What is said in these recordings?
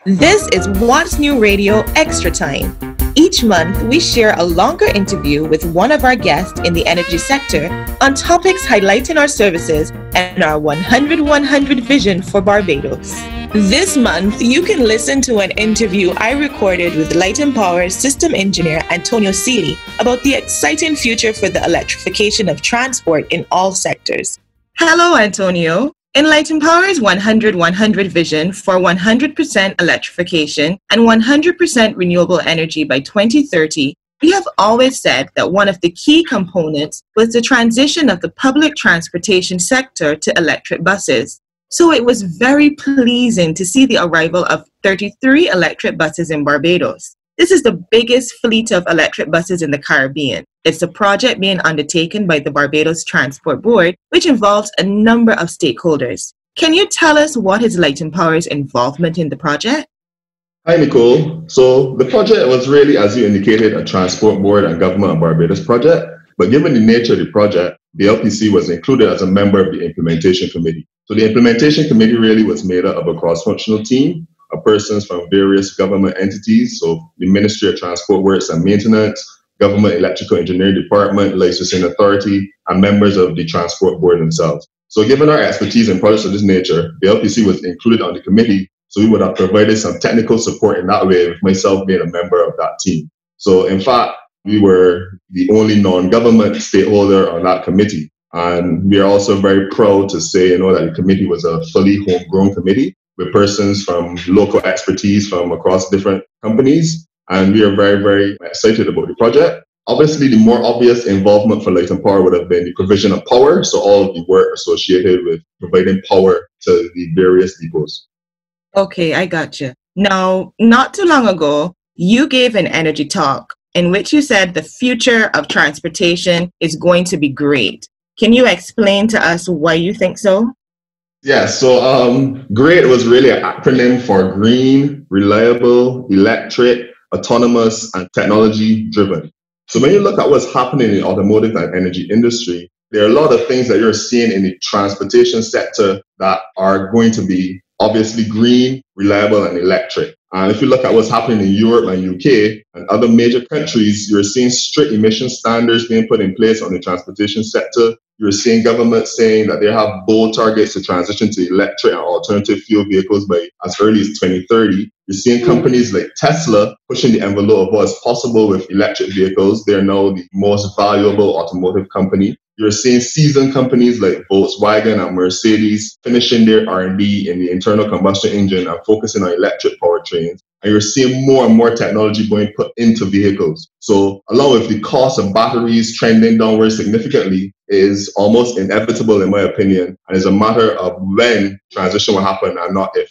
This is What's New Radio Extra Time. Each month, we share a longer interview with one of our guests in the energy sector on topics highlighting our services and our 100-100 vision for Barbados. This month, you can listen to an interview I recorded with Light and Power system engineer Antonio Seeley about the exciting future for the electrification of transport in all sectors. Hello, Antonio. In Light and Power's 100-100 vision for 100% electrification and 100% renewable energy by 2030, we have always said that one of the key components was the transition of the public transportation sector to electric buses. So it was very pleasing to see the arrival of 33 electric buses in Barbados. This is the biggest fleet of electric buses in the Caribbean. It's a project being undertaken by the Barbados Transport Board, which involves a number of stakeholders. Can you tell us what is Light and Power's involvement in the project? Hi, Nicole. So the project was really, as you indicated, a Transport Board and Government of Barbados project. But given the nature of the project, the BLPC was included as a member of the Implementation Committee. So the Implementation Committee really was made up of a cross-functional team of persons from various government entities, so the Ministry of Transport Works and Maintenance, Government Electrical Engineering Department, Licensing Authority, and members of the Transport Board themselves. So given our expertise in projects of this nature, the BLPC was included on the committee, so we would have provided some technical support in that way, with myself being a member of that team. So in fact, we were the only non-government stakeholder on that committee. And we are also very proud to say, that the committee was a fully homegrown committee with persons from local expertise from across different companies. And we are very, very excited about the project. Obviously, the more obvious involvement for Light and Power would have been the provision of power. So all of the work associated with providing power to the various depots. Okay, I gotcha. Now, not too long ago, you gave an energy talk in which you said the future of transportation is going to be great. Can you explain to us why you think so? Yeah, so GREAT was really an acronym for Green, Reliable, Electric, Autonomous, and Technology Driven. So when you look at what's happening in the automotive and energy industry, there are a lot of things that you're seeing in the transportation sector that are going to be obviously green, reliable, and electric. And if you look at what's happening in Europe and UK and other major countries, you're seeing strict emission standards being put in place on the transportation sector. You're seeing governments saying that they have bold targets to transition to electric and alternative fuel vehicles by as early as 2030. You're seeing companies like Tesla pushing the envelope of what's possible with electric vehicles. They're now the most valuable automotive company. You're seeing seasoned companies like Volkswagen and Mercedes finishing their R&D in the internal combustion engine and focusing on electric powertrains. And you're seeing more and more technology being put into vehicles. So along with the cost of batteries trending downwards significantly, is almost inevitable in my opinion, and is a matter of when transition will happen and not if.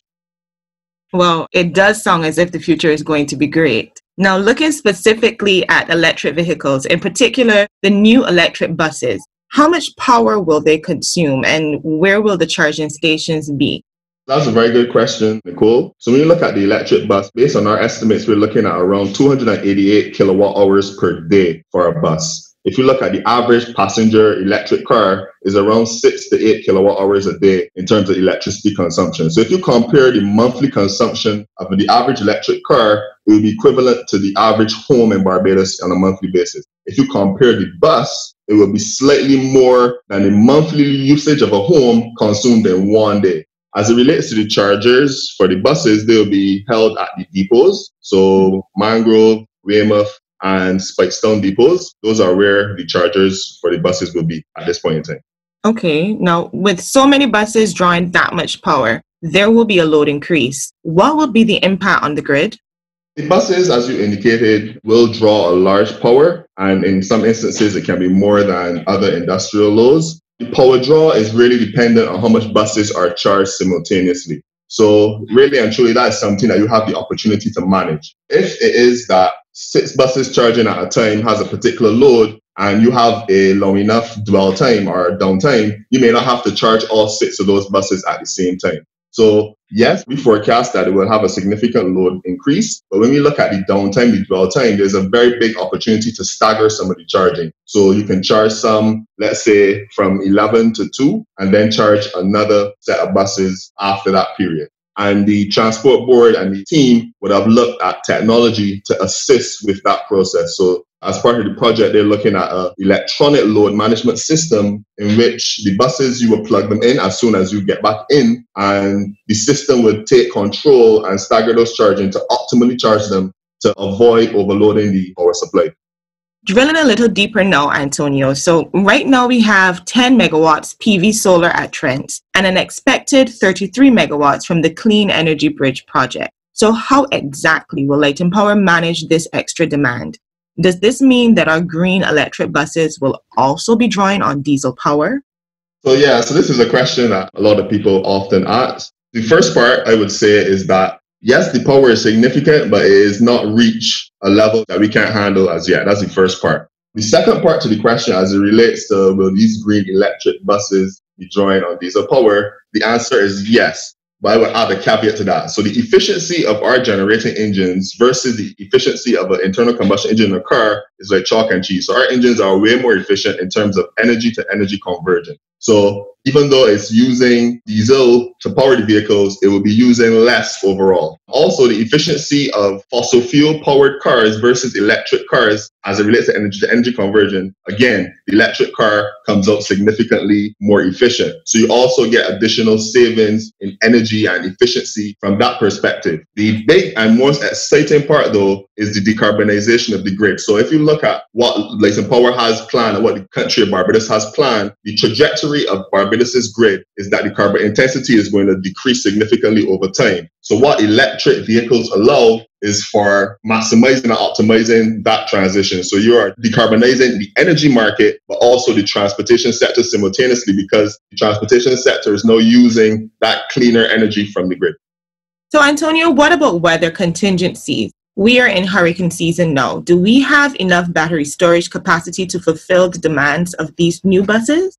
Well, it does sound as if the future is going to be great. Now, looking specifically at electric vehicles, in particular, the new electric buses, how much power will they consume and where will the charging stations be? That's a very good question, Nicole. So when you look at the electric bus, based on our estimates, we're looking at around 288 kilowatt hours per day for a bus. If you look at the average passenger electric car, is around 6 to 8 kilowatt hours a day in terms of electricity consumption. So if you compare the monthly consumption of the average electric car, it will be equivalent to the average home in Barbados on a monthly basis. If you compare the bus, it will be slightly more than the monthly usage of a home consumed in one day. As it relates to the chargers for the buses, they'll be held at the depots. So Mangrove, Weymouth, and Spikestown depots. Those are where the chargers for the buses will be at this point in time. Okay, now with so many buses drawing that much power, there will be a load increase. What will be the impact on the grid? The buses, as you indicated, will draw a large power, and in some instances, it can be more than other industrial loads. The power draw is really dependent on how much buses are charged simultaneously. So really and truly, that is something that you have the opportunity to manage. If it is that 6 buses charging at a time has a particular load and you have a long enough dwell time or downtime, you may not have to charge all 6 of those buses at the same time. So yes, we forecast that it will have a significant load increase. But when we look at the downtime, the dwell time, there's a very big opportunity to stagger some of the charging. So you can charge some, let's say, from 11 to 2, and then charge another set of buses after that period. And the transport board and the team would have looked at technology to assist with that process. So as part of the project, they're looking at an electronic load management system in which the buses, you will plug them in as soon as you get back in, and the system would take control and stagger those charging to optimally charge them to avoid overloading the power supply. Drilling a little deeper now, Antonio. So right now we have 10 megawatts PV solar at Trent and an expected 33 megawatts from the Clean Energy Bridge project. So how exactly will Light and Power manage this extra demand? Does this mean that our green electric buses will also be drawing on diesel power? So this is a question that a lot of people often ask. The first part I would say is that yes, the power is significant, but it is not reached a level that we can't handle as yet. That's the first part. The second part to the question, as it relates to will these green electric buses be drawing on diesel power, the answer is yes. But I would add a caveat to that. So the efficiency of our generating engines versus the efficiency of an internal combustion engine in a car is like chalk and cheese. So our engines are way more efficient in terms of energy to energy conversion. So even though it's using diesel to power the vehicles, it will be using less overall. Also, the efficiency of fossil fuel powered cars versus electric cars as it relates to energy conversion, again, the electric car comes out significantly more efficient. So you also get additional savings in energy and efficiency from that perspective. The big and most exciting part, though, is the decarbonization of the grid. So if you look at what Light and Power has planned and what the country of Barbados has planned, the trajectory of Barbados's grid is that the carbon intensity is going to decrease significantly over time. So what electric vehicles allow is for maximizing and optimizing that transition. So you are decarbonizing the energy market, but also the transportation sector simultaneously, because the transportation sector is now using that cleaner energy from the grid. So Antonio, what about weather contingencies? We are in hurricane season now. Do we have enough battery storage capacity to fulfill the demands of these new buses?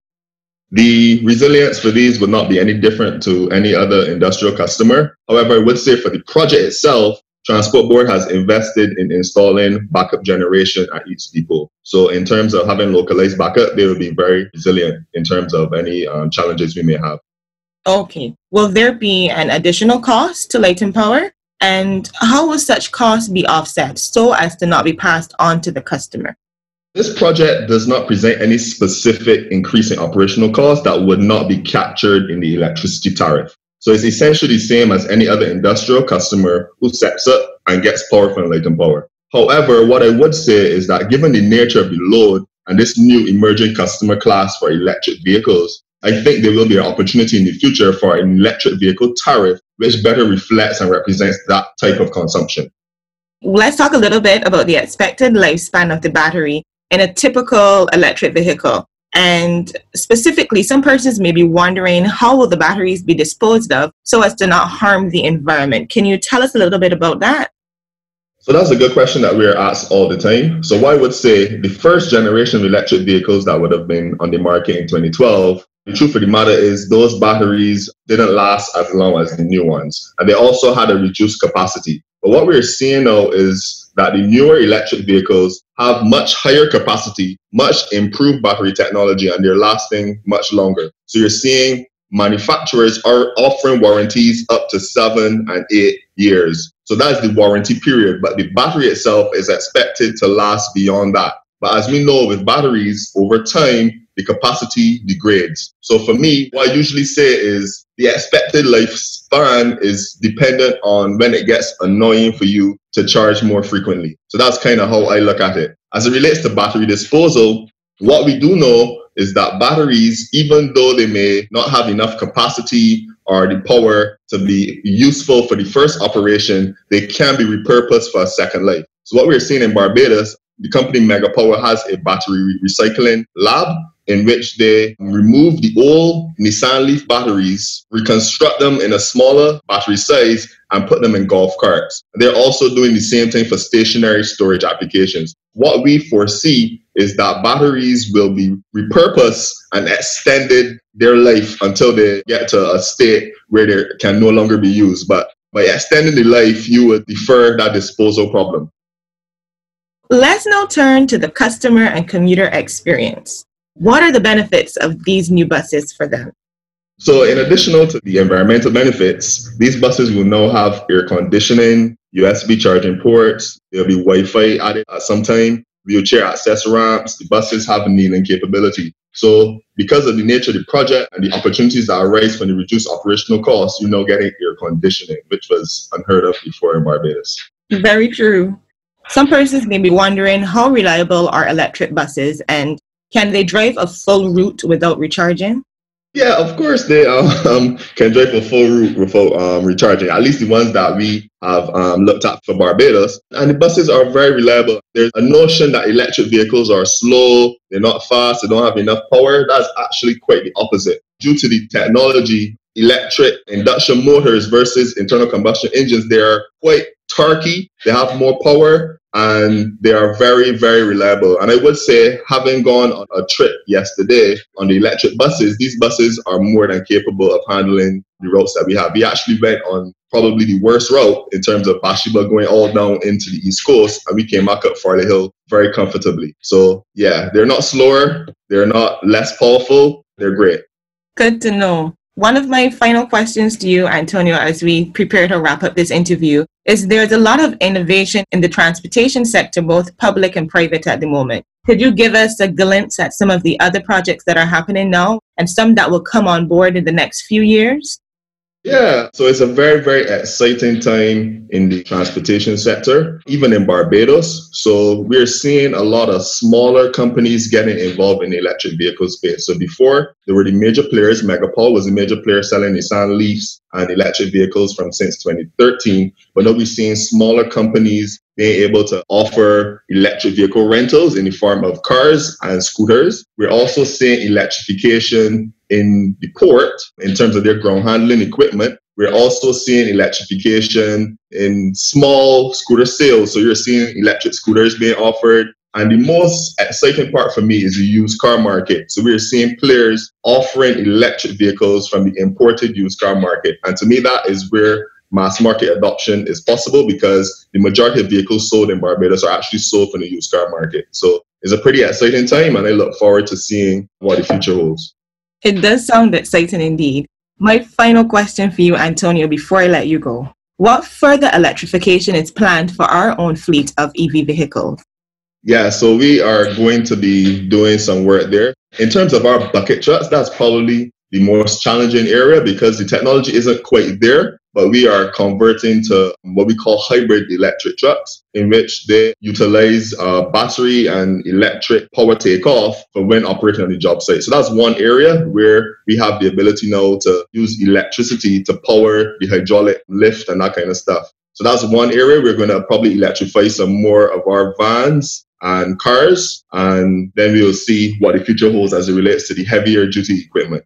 The resilience for these would not be any different to any other industrial customer. However, I would say for the project itself, Transport Board has invested in installing backup generation at each depot. So in terms of having localized backup, they will be very resilient in terms of any challenges we may have. Okay. Will there be an additional cost to Light and Power? And how will such costs be offset so as to not be passed on to the customer? This project does not present any specific increase in operational costs that would not be captured in the electricity tariff. So it's essentially the same as any other industrial customer who sets up and gets power from Light and Power. However, what I would say is that given the nature of the load and this new emerging customer class for electric vehicles, I think there will be an opportunity in the future for an electric vehicle tariff which better reflects and represents that type of consumption. Let's talk a little bit about the expected lifespan of the battery in a typical electric vehicle. And specifically, some persons may be wondering how will the batteries be disposed of so as to not harm the environment. Can you tell us a little bit about that? So that's a good question that we're asked all the time. So what I would say, the first generation of electric vehicles that would have been on the market in 2012, the truth of the matter is those batteries didn't last as long as the new ones. And they also had a reduced capacity. But what we're seeing now is that the newer electric vehicles have much higher capacity, much improved battery technology, and they're lasting much longer. So you're seeing manufacturers are offering warranties up to 7 and 8 years. So that's the warranty period, but the battery itself is expected to last beyond that. But as we know with batteries, over time, the capacity degrades. So for me, what I usually say is the expected lifespan is dependent on when it gets annoying for you to charge more frequently. So that's kind of how I look at it. As it relates to battery disposal, what we do know is that batteries, even though they may not have enough capacity or the power to be useful for the first operation, they can be repurposed for a second life. So what we're seeing in Barbados, the company Megapower has a battery recycling lab in which they remove the old Nissan Leaf batteries, reconstruct them in a smaller battery size, and put them in golf carts. They're also doing the same thing for stationary storage applications. What we foresee is that batteries will be repurposed and extended their life until they get to a state where they can no longer be used. But by extending the life, you would defer that disposal problem. Let's now turn to the customer and commuter experience. What are the benefits of these new buses for them? So in addition to the environmental benefits, these buses will now have air conditioning, USB charging ports, there'll be Wi-Fi added at some time, wheelchair access ramps, the buses have kneeling capability. So because of the nature of the project and the opportunities that arise from the reduced operational costs, you're now getting air conditioning, which was unheard of before in Barbados. Very true. Some persons may be wondering how reliable are electric buses and can they drive a full route without recharging? Yeah, of course they can drive a full route without recharging, at least the ones that we have looked at for Barbados. And the buses are very reliable. There's a notion that electric vehicles are slow, they're not fast, they don't have enough power. That's actually quite the opposite. Due to the technology, electric induction motors versus internal combustion engines, they are quite torquey, they have more power, and they are very, very reliable. And I would say, having gone on a trip yesterday on the electric buses, these buses are more than capable of handling the routes that we have. We actually went on probably the worst route in terms of Bathsheba going all down into the East Coast, and we came back up Farley Hill very comfortably. So yeah, they're not slower, they're not less powerful, they're great. Good to know. One of my final questions to you, Antonio, as we prepare to wrap up this interview, is there's a lot of innovation in the transportation sector, both public and private at the moment. Could you give us a glimpse at some of the other projects that are happening now and some that will come on board in the next few years? Yeah, so it's a very, very exciting time in the transportation sector, even in Barbados. So we're seeing a lot of smaller companies getting involved in the electric vehicle space. So before, there were the major players. Megapol was a major player selling Nissan Leafs and electric vehicles since 2013. But now we're seeing smaller companies being able to offer electric vehicle rentals in the form of cars and scooters. We're also seeing electrification in the port in terms of their ground handling equipment. We're also seeing electrification in small scooter sales. So you're seeing electric scooters being offered. And the most exciting part for me is the used car market. So we're seeing players offering electric vehicles from the imported used car market. And to me, that is where mass market adoption is possible, because the majority of vehicles sold in Barbados are actually sold from the used car market. So it's a pretty exciting time, and I look forward to seeing what the future holds. It does sound exciting indeed. My final question for you, Antonio, before I let you go. What further electrification is planned for our own fleet of EV vehicles? Yeah, so we are going to be doing some work there. In terms of our bucket trucks, that's probably the most challenging area because the technology isn't quite there, but we are converting to what we call hybrid electric trucks, in which they utilize battery and electric power takeoff for when operating on the job site. So that's one area where we have the ability now to use electricity to power the hydraulic lift and that kind of stuff. So that's one area we're going to probably electrify some more of our vans and cars, and then we will see what the future holds as it relates to the heavier duty equipment.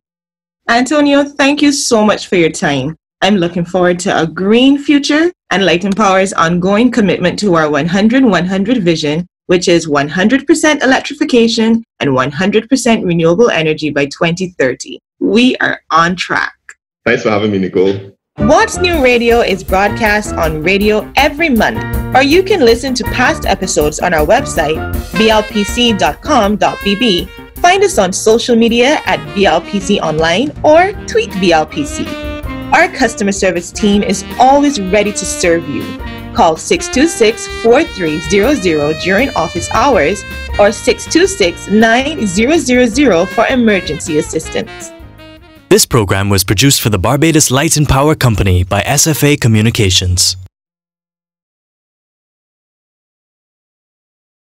Antonio, thank you so much for your time. I'm looking forward to a green future and Light & Power's ongoing commitment to our 100-100 vision, which is 100% electrification and 100% renewable energy by 2030. We are on track. Thanks for having me, Nicole. What's New Radio is broadcast on radio every month, or you can listen to past episodes on our website, blpc.com.bb. Find us on social media at BLPC Online or tweet BLPC. Our customer service team is always ready to serve you. Call 626-4300 during office hours or 626-9000 for emergency assistance. This program was produced for the Barbados Light & Power Company by SFA Communications.